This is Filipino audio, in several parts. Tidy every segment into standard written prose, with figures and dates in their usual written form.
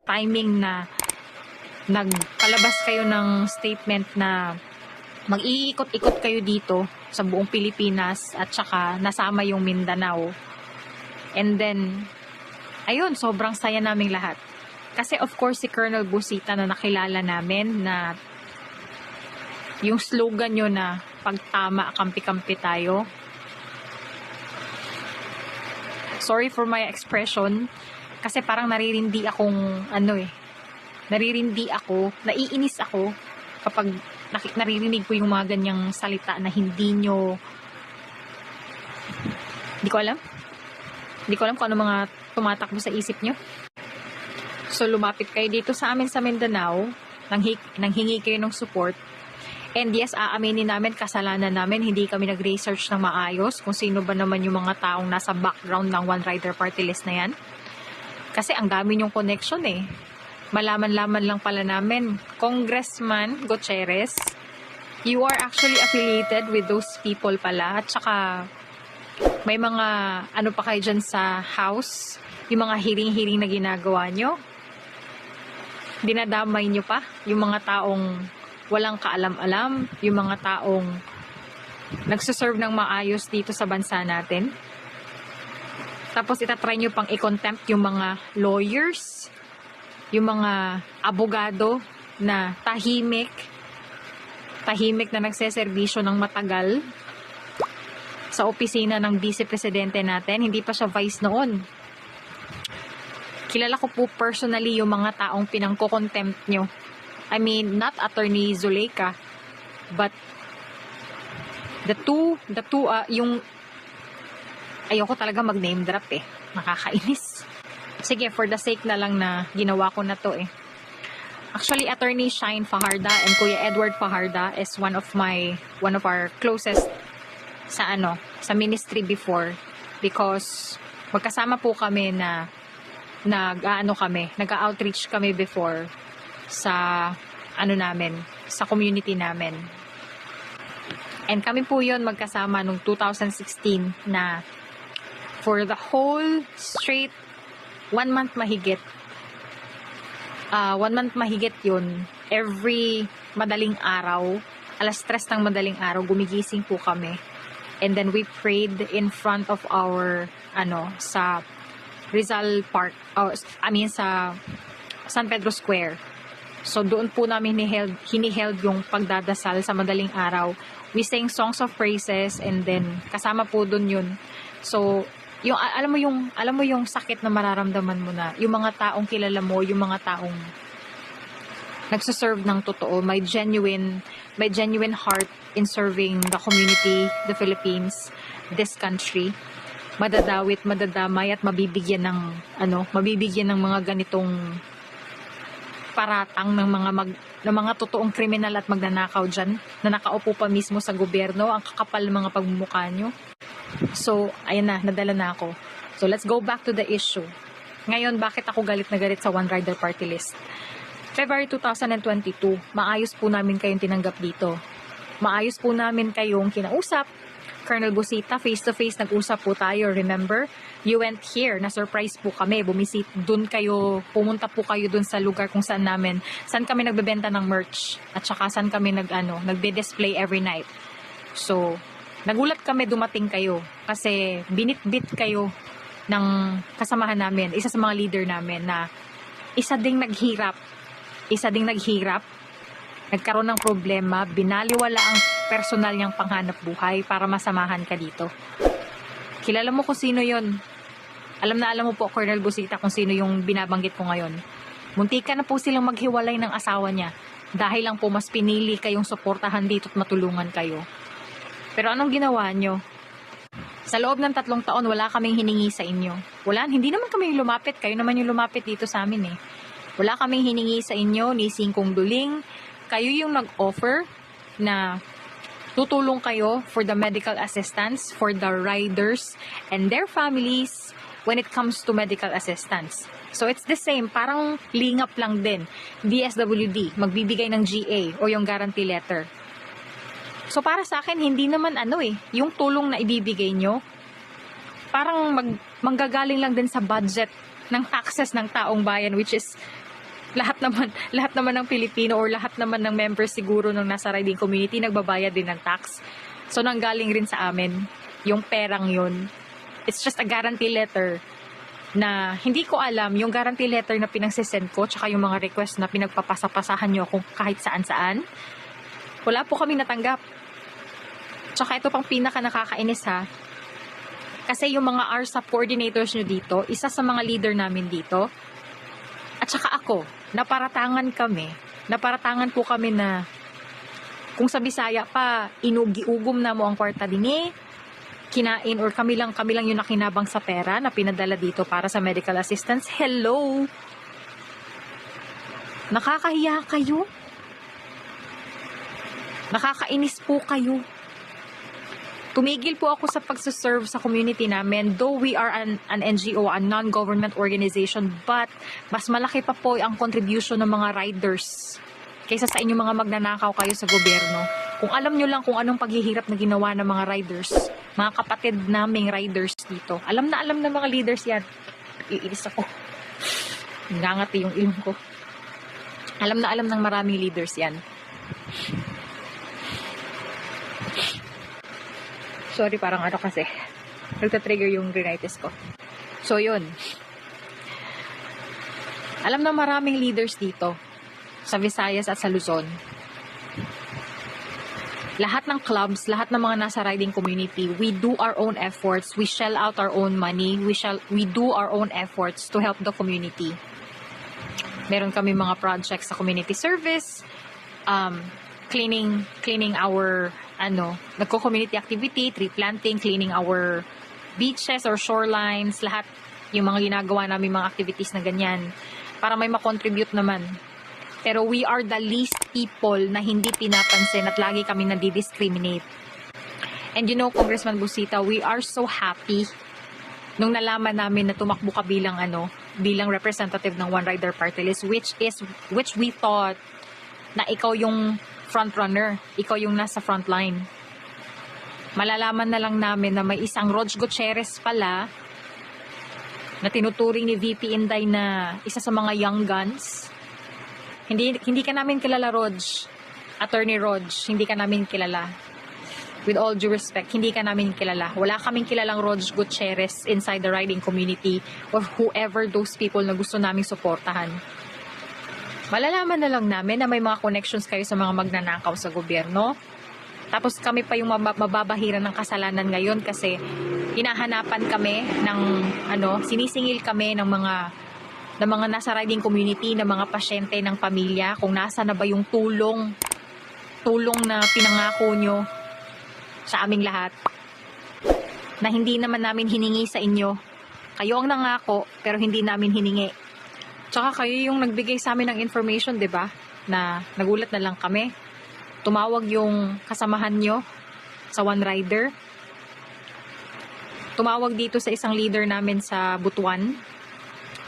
timing na nagpalabas kayo ng statement na mag-iikot-ikot kayo dito sa buong Pilipinas at saka nasama yung Mindanao. And then, ayun, sobrang saya naming lahat. Kasi of course si Colonel Busita na nakilala namin na yung slogan nyo na pagtama, kampi-kampi tayo. Sorry for my expression kasi parang naririndi akong naiinis ako kapag naririnig ko yung mga ganyang salita na hindi ko alam kung ano mga tumatakbo sa isip nyo. So lumapit kayo dito sa amin sa Mindanao, nanghingi kayo ng support. And yes, aaminin namin, kasalanan namin, hindi kami nag-research ng maayos kung sino ba naman yung mga taong nasa background ng One Rider Party List na yan. Kasi ang dami yung connection eh. Malaman-laman lang pala namin, Congressman Gutierrez, you are actually affiliated with those people pala. At saka, may mga ano pa kayo dyan sa house, yung mga hiring-hiring na ginagawa nyo. Dinadamay nyo pa yung mga taong walang kaalam-alam, yung mga taong nagsuserve ng maayos dito sa bansa natin. Tapos itatry nyo pang i-contempt yung mga lawyers, yung mga abogado na tahimik na nagseserbisyo ng matagal sa opisina ng Vice Presidente natin. Hindi pa siya vice noon. Kilala ko po personally yung mga taong pinangko-contempt nyo. I mean, not Attorney Zuleika, but the two, yung, ayoko talaga mag-name drop eh. Nakakainis. Sige, for the sake na lang na ginawa ko na to eh. Actually, Attorney Shine Fajarda and Kuya Edward Fajarda is one of our closest sa ministry before, because magkasama po kami na nag-outreach kami before sa sa community namin. And kami po yun magkasama nung 2016 na for the whole straight 1 month mahigit. 1 month mahigit yun. Every madaling araw, 3:00 ng madaling araw, gumigising po kami. And then we prayed in front of our, sa Rizal Park, sa San Pedro Square. So doon po namin hiniheld yung pagdadasal sa madaling araw. We sang songs of praises and then kasama po doon yun. So yung alam mo yung sakit na mararamdaman mo na yung mga taong kilala mo, yung mga taong nagse-serve ng totoo, may genuine heart in serving the community, the Philippines, this country. Madadawit, madadamay at mabibigyan ng mga ganitong paratang ng mga totoong kriminal at magnanakaw dyan na nakaupo pa mismo sa gobyerno. Ang kakapal ng mga pagmumukha nyo. So, ayan na, nadala na ako. So, let's go back to the issue. Ngayon, bakit ako galit na galit sa One Rider Party List? February 2022, maayos po namin kayong tinanggap dito. Maayos po namin kayong kinausap. Colonel Busita, face-to-face nag-usap po tayo, remember? You went here, na-surprise po kami, pumunta po kayo dun sa lugar kung saan kami nagbebenta ng merch, at saka saan kami nagbe-display every night. So, nagulat kami dumating kayo, kasi binitbit kayo ng kasamahan namin, isa sa mga leader namin na isa ding naghirap, nagkaroon ng problema, binaliwala ang personal niyang panghanap buhay para masamahan ka dito. Kilala mo kung sino yon. Alam mo po, Colonel Busita, kung sino yung binabanggit ko ngayon. Muntika na po silang maghiwalay ng asawa niya dahil lang po mas pinili kayong suportahan dito at matulungan kayo. Pero anong ginawa nyo? Sa loob ng 3 taon, wala kaming hiningi sa inyo. Hindi naman kami lumapit. Kayo naman yung lumapit dito sa amin eh. Wala kaming hiningi sa inyo, ni singkong duling. Kayo yung nag-offer na tutulong kayo for the medical assistance for the riders and their families when it comes to medical assistance. So it's the same, parang lingap lang din. DSWD, magbibigay ng GA o yung guarantee letter. So para sa akin, hindi naman yung tulong na ibibigay nyo, parang manggagaling lang din sa budget ng taxes ng taong bayan, which is lahat naman ng Pilipino or lahat naman ng members siguro ng nasa riding community nagbabayad din ng tax. So nanggaling rin sa amin yung perang yun. It's just a guarantee letter na hindi ko alam yung guarantee letter na pinagsisend ko tsaka yung mga request na pinagpapasapasahan nyo kung kahit saan-saan. Wala po kami natanggap. Tsaka ito pang pinaka nakakainis ha. Kasi yung mga RSAP coordinators nyo dito, isa sa mga leader namin dito, at saka ako, naparatangan po kami na kung sa Bisaya pa, inugi-ugom na mo ang kwarta din kinain or kami lang yung nakinabang sa pera na pinadala dito para sa medical assistance. Hello! Nakakahiya kayo? Nakakainis po kayo. Tumigil po ako sa pagsaserve sa community namin, though we are an NGO, a non-government organization, but mas malaki pa po ang contribution ng mga riders kaysa sa inyong mga magnanakaw kayo sa gobyerno. Kung alam nyo lang kung anong paghihirap na ginawa ng mga riders, mga kapatid naming riders dito. Alam na mga leaders yan. Iinis ako. Ngangati yung ilong ko. Alam na ng maraming leaders yan. Sorry, parang ano kasi. Nagtatrigger yung rhinitis ko. So, yun. Alam na maraming leaders dito. Sa Visayas at sa Luzon. Lahat ng clubs, lahat ng mga nasa riding community, we do our own efforts. We shell out our own money. We do our own efforts to help the community. Meron kami mga projects sa community service, cleaning our nagko-community activity, tree planting, cleaning our beaches or shorelines, lahat yung mga ginagawa namin mga activities na ganyan para may makontribute naman. Pero we are the least people na hindi pinapansin at lagi kami nadi-discriminate. And you know, Congressman Busita, we are so happy nung nalaman namin na tumakbo ka bilang representative ng One Rider Party List, which we thought na ikaw yung front runner, ikaw yung nasa front line. Malalaman na lang namin na may isang Rog Gutierrez pala na tinuturing ni VP Inday na isa sa mga young guns. Hindi ka namin kilala, Rog. Attorney Rog, hindi ka namin kilala. With all due respect, hindi ka namin kilala. Wala kaming kilalang Rog Gutierrez inside the riding community or whoever those people na gusto naming suportahan. Malalaman na lang namin na may mga connections kayo sa mga magnanakaw sa gobyerno. Tapos kami pa yung mababahiran ng kasalanan ngayon kasi hinahanapan kami ng sinisingil kami ng mga nasa riding community, ng mga pasyente ng pamilya, kung nasa na ba yung tulong na pinangako nyo sa aming lahat na hindi naman namin hiningi sa inyo. Kayo ang nangako pero hindi namin hiningi. Tsaka kayo yung nagbigay sa amin ng information, 'di ba? Na nagulat na lang kami. Tumawag yung kasamahan nyo sa One Rider. Tumawag dito sa isang leader namin sa Butuan.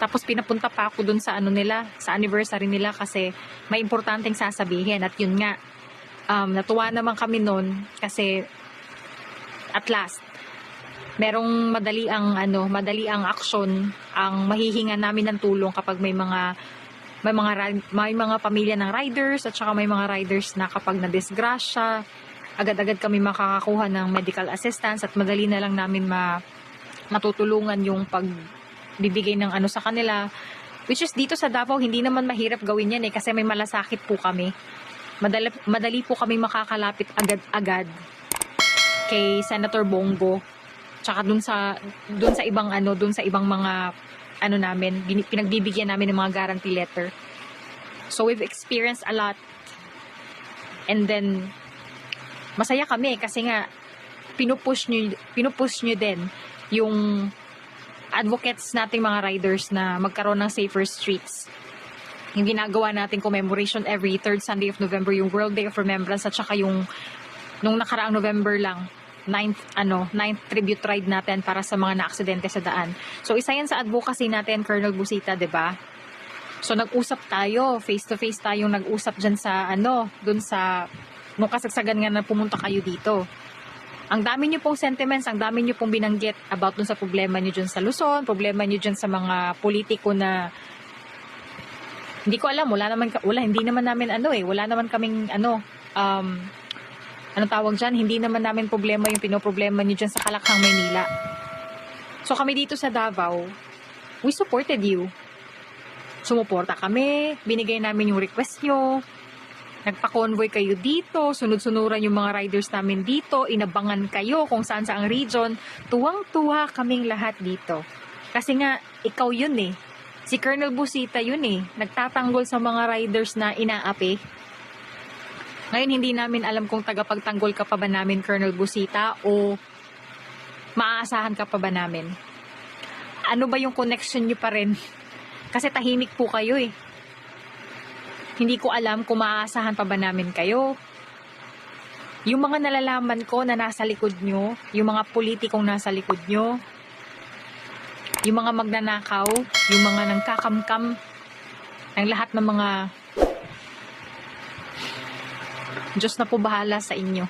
Tapos pinapunta pa ako dun sa sa anniversary nila kasi may importanteng sasabihin. At yun nga, natuwa naman kami nun kasi at last, merong madali ang aksyon ang mahihinga namin ng tulong kapag may mga pamilya ng riders at saka may mga riders na kapag nadisgrasya, agad-agad kami makakakuha ng medical assistance at madali na lang namin matutulungan yung pagbibigay ng sa kanila. Which is dito sa Davao, hindi naman mahirap gawin yan kasi may malasakit po kami. Madali po kami makakalapit agad-agad kay Senator Bongo. Tsaka dun sa ibang mga namin, pinagbibigyan namin ng mga guarantee letter. So we've experienced a lot. And then masaya kami kasi nga pinupush nyo din yung advocates nating mga riders na magkaroon ng safer streets. Yung ginagawa nating commemoration every 3rd Sunday of November, yung World Day of Remembrance, at saka yung nung nakaraang November lang, 9th tribute ride natin para sa mga naaksidente sa daan. So isa yan sa advocacy natin, Colonel Busita, 'di ba? So nag-usap tayo, face to face tayong nag-usap diyan sa nung kasagsagan nga na pumunta kayo dito. Ang dami niyo pong sentiments, ang dami niyo pong binanggit about dun sa problema niyo diyan sa Luzon, problema niyo diyan sa mga politiko na Hindi ko alam, hindi naman namin wala naman kaming anong tawag dyan, hindi naman namin problema yung pinoproblema niyo dyan sa Kalakhang, Maynila. So kami dito sa Davao, we supported you. Sumuporta kami, binigay namin yung request nyo, nagpa-convoy kayo dito, sunod-sunuran yung mga riders namin dito, inabangan kayo kung saan sa ang region. Tuwang-tuwa kaming lahat dito. Kasi nga, ikaw yun eh. Si Colonel Busita yun eh. Nagtatanggol sa mga riders na inaapi. Ngayon, hindi namin alam kung tagapagtanggol ka pa ba namin, Colonel Busita, o maaasahan ka pa ba namin. Ano ba yung connection nyo pa rin? Kasi tahimik po kayo eh. Hindi ko alam kung maaasahan pa ba namin kayo. Yung mga nalalaman ko na nasa likod nyo, yung mga politikong nasa likod nyo, yung mga magnanakaw, yung mga nangkakamkam, ang lahat ng mga Diyos na po bahala sa inyo.